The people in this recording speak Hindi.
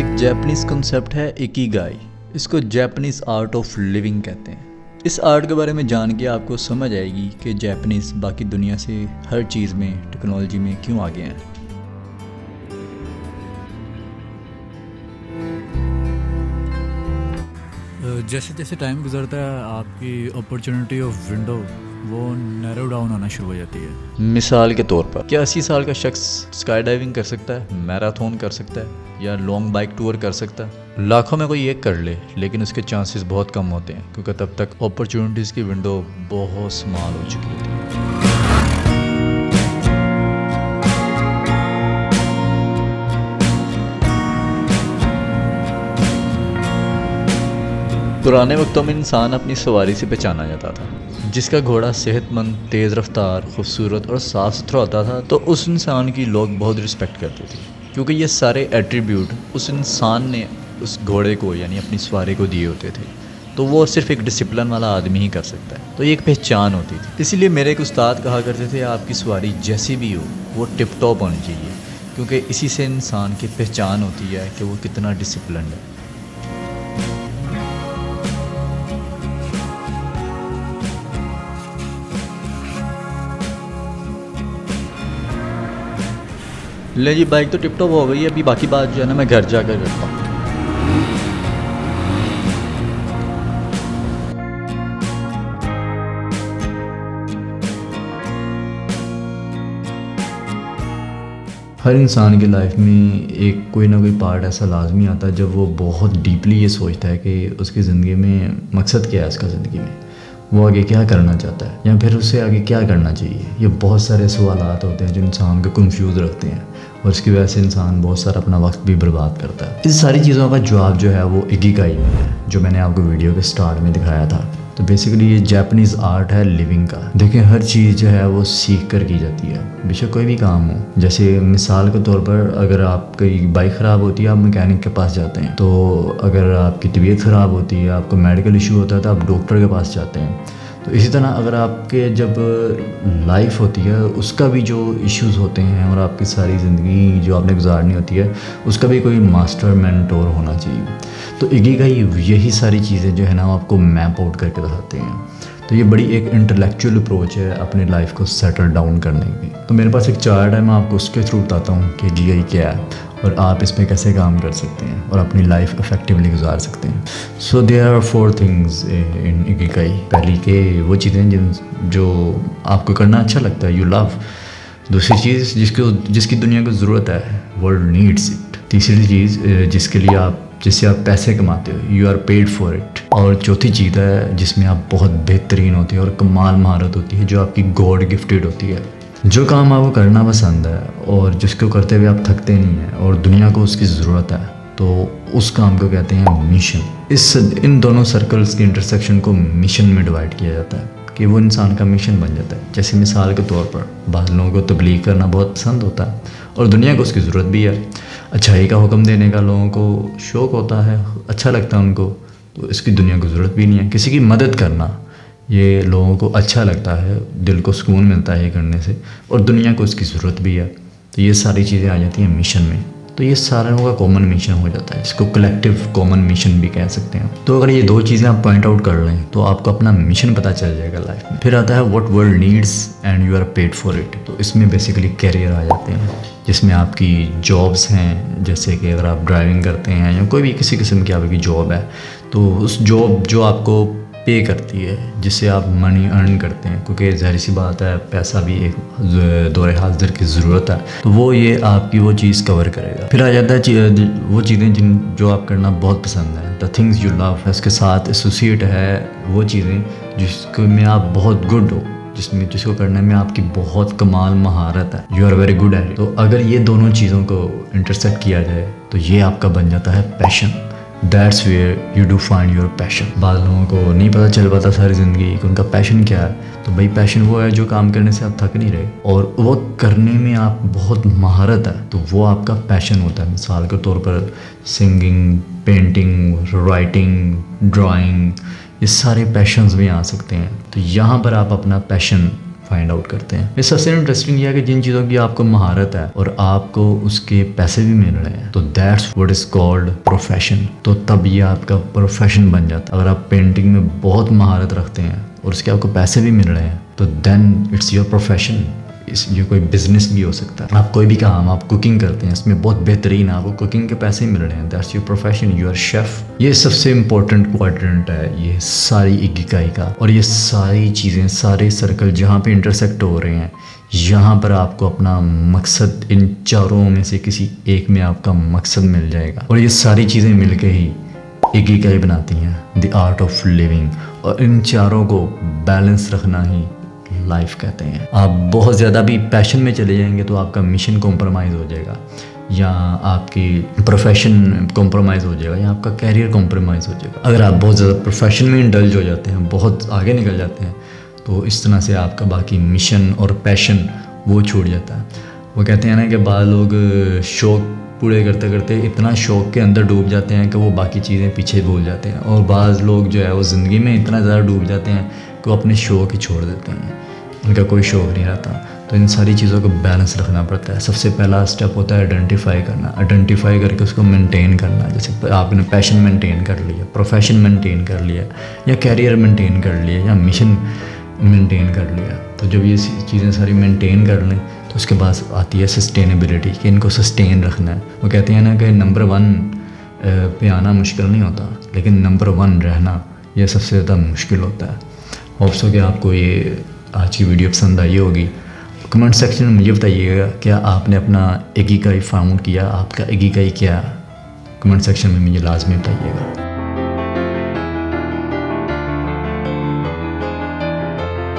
एक जापानीज कॉन्सेप्ट है इकिगाई। इसको जापानीज आर्ट ऑफ लिविंग कहते हैं। इस आर्ट के बारे में जान के आपको समझ आएगी कि जापानीज बाकी दुनिया से हर चीज़ में, टेक्नोलॉजी में क्यों आगे हैं। जैसे जैसे टाइम गुजरता है आपकी अपॉर्चुनिटी ऑफ विंडो वो नैरो डाउन होना शुरू हो जाती है। मिसाल के तौर पर क्या 80 साल का शख्स स्काई डाइविंग कर सकता है, मैराथन कर सकता है या लॉन्ग बाइक टूर कर सकता है? लाखों में कोई एक कर ले, लेकिन उसके चांसेस बहुत कम होते हैं क्योंकि तब तक अपॉर्चुनिटीज़ की विंडो बहुत स्मॉल हो चुकी होती है। पुराने वक्तों में इंसान अपनी सवारी से पहचाना जाता था। जिसका घोड़ा सेहतमंद, तेज़ रफ्तार, खूबसूरत और साफ़ सुथरा होता था तो उस इंसान की लोग बहुत रिस्पेक्ट करते थे, क्योंकि ये सारे एट्रीब्यूट उस इंसान ने उस घोड़े को यानी अपनी सवारी को दिए होते थे। तो वो सिर्फ एक डिसिप्लिन वाला आदमी ही कर सकता है। तो ये एक पहचान होती थी। इसीलिए मेरे एक उस्ताद कहा करते थे, आपकी सवारी जैसी भी हो वो टिप टॉप होनी चाहिए, क्योंकि इसी से इंसान की पहचान होती है कि वो कितना डिसिप्लिन है। ले जी, बाइक तो टिप टॉप हो गई है, अभी बाकी बात जो है ना मैं घर जाकर करता हूँ। हर इंसान की लाइफ में एक कोई ना कोई पार्ट ऐसा लाजमी आता है जब वो बहुत डीपली ये सोचता है कि उसकी ज़िंदगी में मकसद क्या है, उसका ज़िंदगी में वो आगे क्या करना चाहता है या फिर उसे आगे क्या करना चाहिए। ये बहुत सारे सवालात होते हैं जो इंसान को कंफ्यूज रखते हैं और इसकी वजह से इंसान बहुत सारा अपना वक्त भी बर्बाद करता है। इस सारी चीज़ों का जवाब जो है वो इकिगाई में है, जो मैंने आपको वीडियो के स्टार्ट में दिखाया था। तो बेसिकली ये जापानीज़ आर्ट है लिविंग का। देखिए, हर चीज़ जो है वो सीख कर की जाती है, बेशक कोई भी काम हो। जैसे मिसाल के तौर पर अगर आपकी बाइक ख़राब होती है, आप मैकेनिक के पास जाते हैं। तो अगर आपकी तबीयत ख़राब होती है, आपको मेडिकल इशू होता है, तो आप डॉक्टर के पास जाते हैं। तो इसी तरह अगर आपके जब लाइफ होती है उसका भी जो इश्यूज़ होते हैं और आपकी सारी ज़िंदगी जो आपने गुजारनी होती है उसका भी कोई मास्टर मेंटोर होना चाहिए। तो इकिगाई यही सारी चीज़ें जो है ना वो आपको मैप आउट करके दिखाते हैं। तो ये बड़ी एक इंटेलेक्चुअल अप्रोच है अपनी लाइफ को सेटल डाउन करने की। तो मेरे पास एक चार्ट है, मैं आपको उसके थ्रू बताता हूँ कि इकिगाई क्या है और आप इस पर कैसे काम कर सकते हैं और अपनी लाइफ इफेक्टिवली गुजार सकते हैं। So there are 4 things in ikigai. पहली के वो चीज़ें जो आपको करना अच्छा लगता है, यू लव। दूसरी चीज़ जिसकी दुनिया को ज़रूरत है, वर्ल्ड नीड्स इट। तीसरी चीज़ जिससे आप पैसे कमाते हो, you are paid for it. और चौथी चीज़ है जिसमें आप बहुत बेहतरीन होती है और कमाल महारत होती है, जो आपकी गॉड गिफ्टेड होती है। जो काम आपको करना पसंद है और जिसको करते हुए आप थकते नहीं हैं और दुनिया को उसकी ज़रूरत है, तो उस काम को कहते हैं मिशन। इन दोनों सर्कल्स के इंटरसेक्शन को मिशन में डिवाइड किया जाता है कि वो इंसान का मिशन बन जाता है। जैसे मिसाल के तौर पर बाद लोगों को तबलीग करना बहुत पसंद होता है और दुनिया को उसकी ज़रूरत भी है। अच्छाई का हुक्म देने का लोगों को शौक़ होता है, अच्छा लगता है उनको, तो इसकी दुनिया को ज़रूरत भी नहीं है। किसी की मदद करना ये लोगों को अच्छा लगता है, दिल को सुकून मिलता है ये करने से, और दुनिया को उसकी ज़रूरत भी है। तो ये सारी चीज़ें आ जाती हैं मिशन में। तो ये सारों का कॉमन मिशन हो जाता है, इसको कलेक्टिव कॉमन मिशन भी कह सकते हैं। तो अगर ये 2 चीज़ें आप पॉइंट आउट कर लें तो आपको अपना मिशन पता चल जाएगा लाइफ में। फिर आता है what world needs and you are paid for it. तो इसमें बेसिकली कैरियर आ जाते हैं, जिसमें आपकी जॉब्स हैं। जैसे कि अगर आप ड्राइविंग करते हैं या कोई भी किसी किस्म की आपकी जॉब है, तो उस जॉब जो आपको पे करती है, जिससे आप मनी अर्न करते हैं, क्योंकि ज़ाहिर सी बात है पैसा भी एक दौरे हाज़िर की ज़रूरत है, तो वो ये आपकी वो चीज़ कवर करेगा। फिर आ जाता है वो चीज़ें जो आप करना बहुत पसंद है, द थिंग्स यू लव। इसके साथ एसोसिएट है वो चीज़ें जिसको में आप बहुत गुड हो, जिसको करने में आपकी बहुत कमाल महारत है, you are very good at it. तो अगर ये दोनों चीज़ों को इंटरसेक्ट किया जाए तो ये आपका बन जाता है passion. That's where you do find your passion। बाद लोगों को नहीं पता चल पाता सारी ज़िंदगी कि उनका पैशन क्या है। तो भाई पैशन वो है जो काम करने से आप थक नहीं रहे और वो करने में आप बहुत महारत है, तो वो आपका पैशन होता है। मिसाल के तौर पर सिंगिंग, पेंटिंग, राइटिंग, ड्राइंग, ये सारे पैशंस में आ सकते हैं। तो यहाँ पर आप अपना पैशन फाइंड आउट करते हैं। ये सबसे इंटरेस्टिंग ये है कि जिन चीज़ों की आपको महारत है और आपको उसके पैसे भी मिल रहे हैं, तो that's what is called profession. तो तब ये आपका प्रोफेशन बन जाता है। अगर आप पेंटिंग में बहुत महारत रखते हैं और उसके आपको पैसे भी मिल रहे हैं, तो देन इट्स योर प्रोफेशन। ये कोई बिजनेस भी हो सकता है। आप कोई भी काम, आप कुकिंग करते हैं, इसमें बहुत बेहतरीन, आपको कुकिंग के पैसे मिल रहे हैं, that's your profession, you are chef. ये सबसे इम्पोर्टेंट क्वाड्रेंट है ये सारी इकिगाई का। और ये सारी चीज़ें, सारे सर्कल जहाँ पे इंटरसेक्ट हो रहे हैं, यहाँ पर आपको अपना मकसद, इन चारों में से किसी एक में आपका मकसद मिल जाएगा। और ये सारी चीज़ें मिलके ही इकिगाई बनाती हैं, द आर्ट ऑफ लिविंग। और इन चारों को बैलेंस रखना ही लाइफ कहते हैं। आप बहुत ज़्यादा भी पैशन में चले जाएंगे तो आपका मिशन कॉम्प्रोमाइज़ हो जाएगा, या आपकी प्रोफेशन कॉम्प्रोमाइज़ हो जाएगा, या आपका कैरियर कॉम्प्रोमाइज़ हो जाएगा। अगर आप बहुत ज़्यादा प्रोफेशन में इंडल्ज हो जाते हैं, बहुत आगे निकल जाते हैं, तो इस तरह से आपका बाकी मिशन और पैशन वो छूट जाता है। वो कहते हैं ना कि बाद लोग शौक पूरे करते करते इतना शौक के अंदर डूब जाते हैं कि वो बाकी चीज़ें पीछे भूल जाते हैं। और बाज़ लोग जो है वो ज़िंदगी में इतना ज़्यादा डूब जाते हैं कि वो अपने शौक ही छोड़ देते हैं, उनका कोई शौक नहीं रहता। तो इन सारी चीज़ों को बैलेंस रखना पड़ता है। सबसे पहला स्टेप होता है आइडेंटिफाई करना, आइडेंटिफाई करके उसको मेंटेन करना। जैसे आपने पैशन मेंटेन कर लिया, प्रोफेशन मेंटेन कर लिया, या कैरियर मेंटेन कर लिया, या मिशन मेंटेन कर लिया। तो जब ये चीज़ें सारी मेंटेन कर लें तो उसके बाद आती है सस्टेनेबिलिटी, कि इनको सस्टेन रखना है। वो कहते हैं ना कि नंबर 1 पे आना मुश्किल नहीं होता, लेकिन नंबर 1 रहना यह सबसे ज़्यादा मुश्किल होता है। होप्स हो कि आपको ये आज की वीडियो पसंद आई होगी। कमेंट सेक्शन में मुझे बताइएगा क्या आपने अपना इकिगाई फाउंड किया, आपका इकिगाई क्या। कमेंट सेक्शन में मुझे लाजमी बताइएगा।